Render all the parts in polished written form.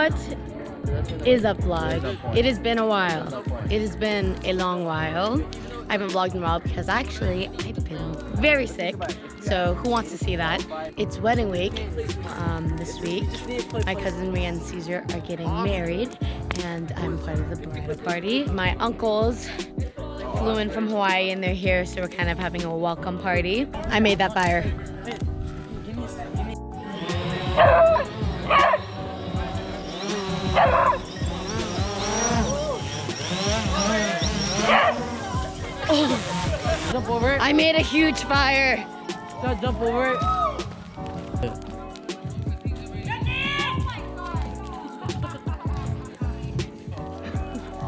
What is up, vlog? It has been a while. It has been a long while. I haven't vlogged in a while because actually I've been very sick. So who wants to see that? It's wedding week this week. My cousin Rhea and Caesar are getting married and I'm part of the bridal party. My uncles flew in from Hawaii and they're here, so we're kind of having a welcome party. I made that fire. Jump over it. I made a huge fire. Don't jump over it.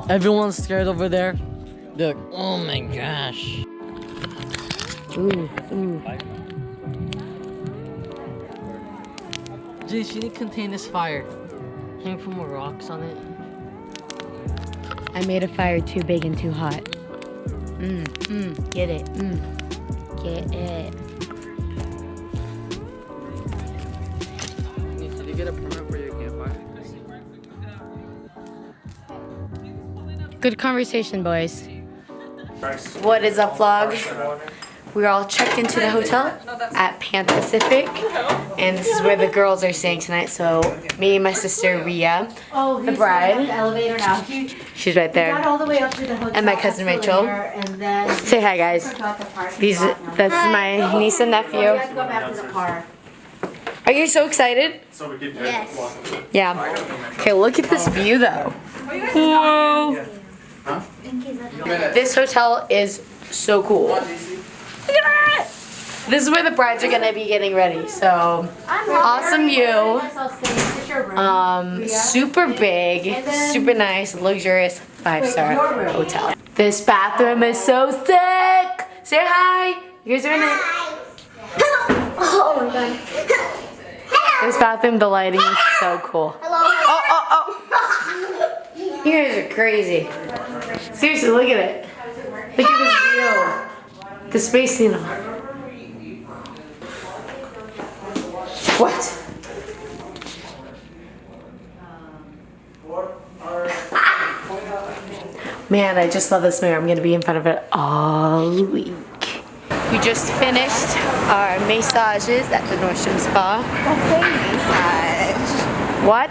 Everyone's scared over there. Look. Oh my gosh. Ooh, ooh. Gee, she didn't contain this fire. Came from more rocks on it. I made a fire too big and too hot. Get it. Get it. Did you get a permit for your campfire? Good conversation, boys. What is up, vlog? We're all checked into the hotel at Pan Pacific, and this is where the girls are staying tonight. So me and my sister Rhea, the bride, the elevator now. she's right Got there, all the way up to the hotel and my cousin Rachel. and then Say hi, guys. That's my niece and We have nephew. to go back to the car. Are you so excited? Yes. Yeah. Okay, look at this view though. Whoa. This hotel is so cool. Look at that! This is where the brides are gonna be getting ready. So awesome view. Super big, super nice, luxurious 5-star hotel. This bathroom is so sick. Say hi. You guys are in it. Oh my god. This bathroom, the lighting is so cool. Oh. You guys are crazy. Seriously, look at it. Look at this view. The space needle. What? Man, I just love this mirror. I'm gonna be in front of it all week. We just finished our massages at the Nordstrom Spa. Don't say massage. What?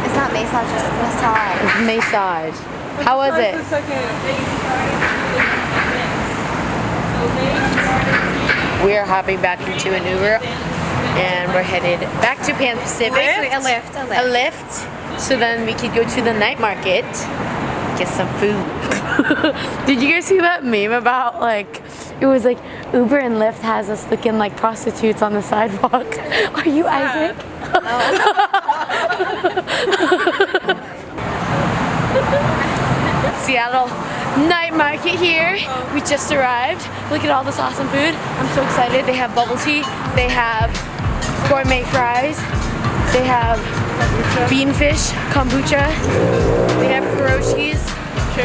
It's not massage, it's massage. It's massage. How was it? We are hopping back into an Uber and we're headed back to Pan Pacific. Actually, a lift. A lift. So then we could go to the night market, get some food. Did you guys see that meme about like, it was like Uber and Lyft has us looking like prostitutes on the sidewalk. Are you Isaac? Seattle night market here. We just arrived. Look at all this awesome food. I'm so excited. They have bubble tea. They have gourmet fries. They have bean fish, kombucha. They have pierogies.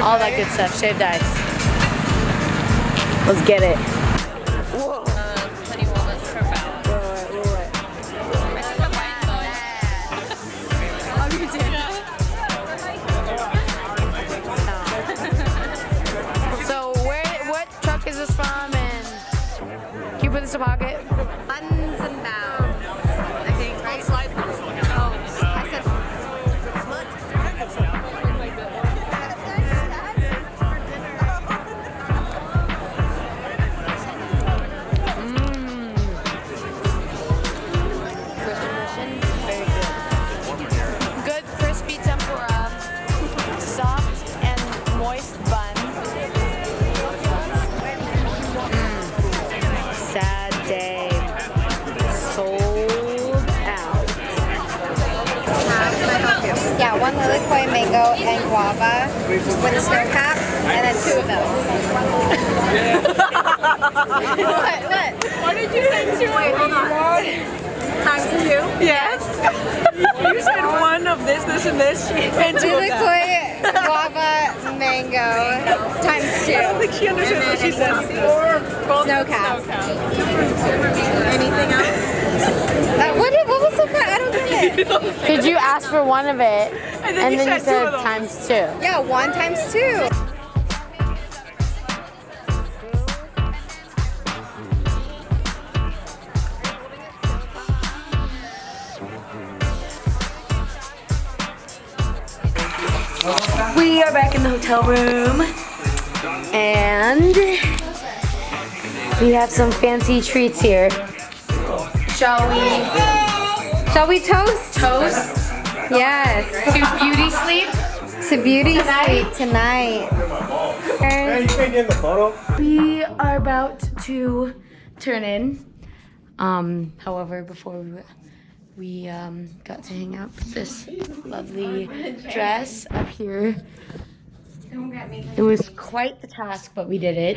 All that good stuff. Shaved ice. Let's get it. Is this from, and can you put this in a pocket? Buns and bounds. I think, right? Slide. Oh, I said. Very good. Good crispy tempura, soft and moist bun. Sad day. Sold out. Yeah, one Lilikoi mango and guava with a snow cap, and then 2 of those. What? Why did you say 2? Wait, hold on. Times 2? Yes. You said 1 of this, and this, and 2 of that. Lilikoi, guava, mango, times 2. I don't think she understood what she said. Snow cap. Anything else? What was so fun? I don't get it. Did you ask for one of it? And then you said two of them. times 2. Yeah, 1 times 2. We are back in the hotel room and we have some fancy treats here. Shall we toast? Toast Yes. to beauty sleep. To beauty sleep tonight. We are about to turn in. However, before we got to hang out with this lovely dress up here. It was quite the task, but we did it.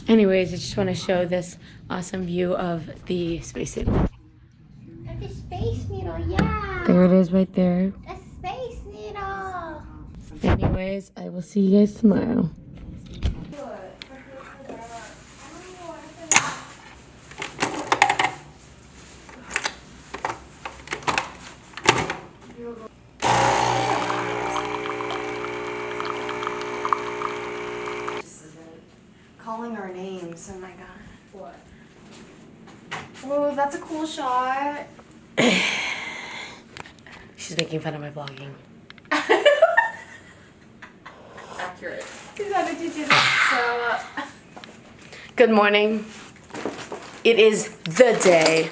Anyways, I just want to show this awesome view of the spacesuit. The Space Needle, yeah. There it is right there. The Space Needle. Anyways, I will see you guys tomorrow. Calling our names. Oh my god. What? Oh, that's a cool shot. She's making fun of my vlogging. Accurate. Susanna, you did it so. Good morning. It is the day.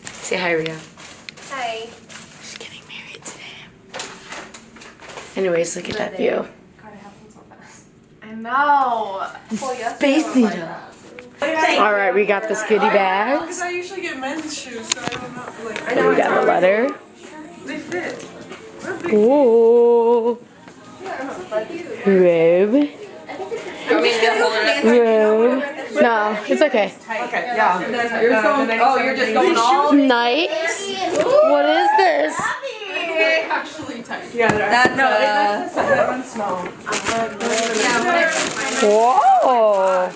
Say hi, Ria. Hi. She's getting married today. Anyways, look at that view. God, it happened so fast. I know. Space Needle. All right, we got this goodie bag. Because I usually get men's shoes, so I don't know. Like, And we got the letter. they fit. Ooh. Robe. Robe. No, it's okay. Okay, yeah. You're going, oh, you're just going all Nice. What is this? actually tight. Yeah, that's that one's small. Whoa.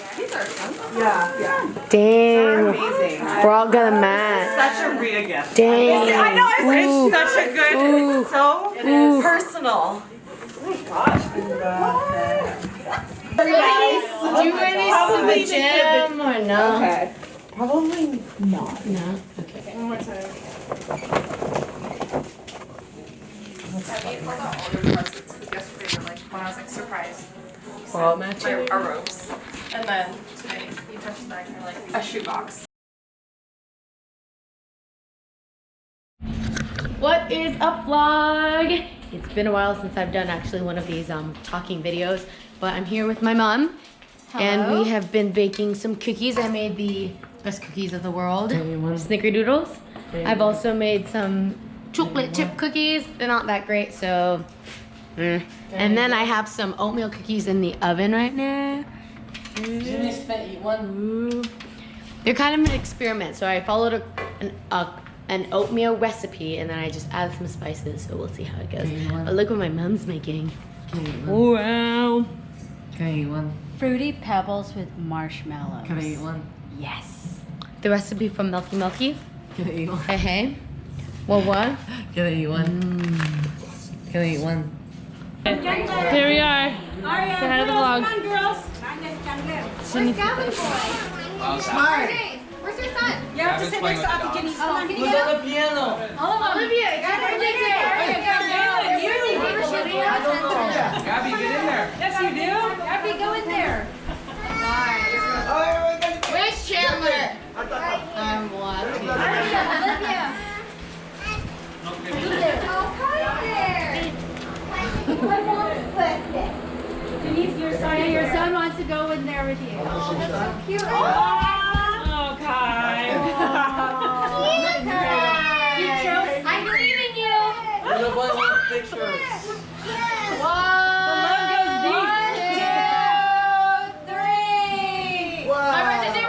Yeah. Dang. Amazing. We're all gonna match. Such a Rita gift. Dang. I know, Ooh. it's such a good, Ooh. it's so Ooh. personal. Oh my gosh. Do you wear these to the gym or no? Okay. Probably not. No? Okay. One more time. Yesterday, like, when I was like surprised. We're all matching. Our robes. And then today, you touched back and you're like, a shoebox. What is up, vlog? It's been a while since I've done actually one of these talking videos, but I'm here with my mom. And we have been baking some cookies. I made the best cookies of the world, snickerdoodles. I've also made some chocolate chip cookies. They're not that great, so. And then I have some oatmeal cookies in the oven right now. They're kind of an experiment, so I followed an oatmeal recipe, and then I just added some spices, so we'll see how it goes. But look what my mom's making. Wow. Can I eat one? Fruity Pebbles with marshmallows. Can I eat one? Yes. The recipe from Milky Milky. Can I eat one? Hey, hey. What? Can I eat one? Can I eat one? Here we are. Say hi to the vlog. Where's your son? You have to sit next to Auntie Jenny's. Come on, Who's on the piano? Olivia, Gabby, get in there. Yes, you do. Abby, go in there. Where's Chandler? I'm watching. Olivia. Oh, hi there. Your son wants to go in there with you. Oh, that's so cute. Oh, Kai. I believe in you. Everybody wants pictures. The love goes deep. 1, 2, 3. I'm ready to do.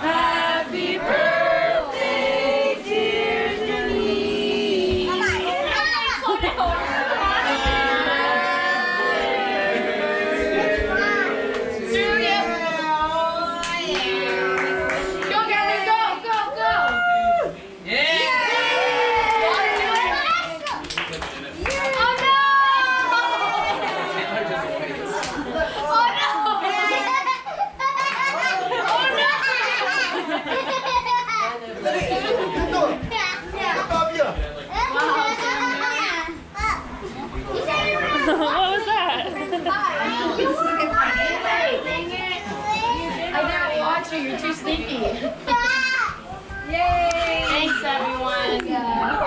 Happy birthday, dear Denise. watch you. You're too sneaky. Yay! Thanks, everyone.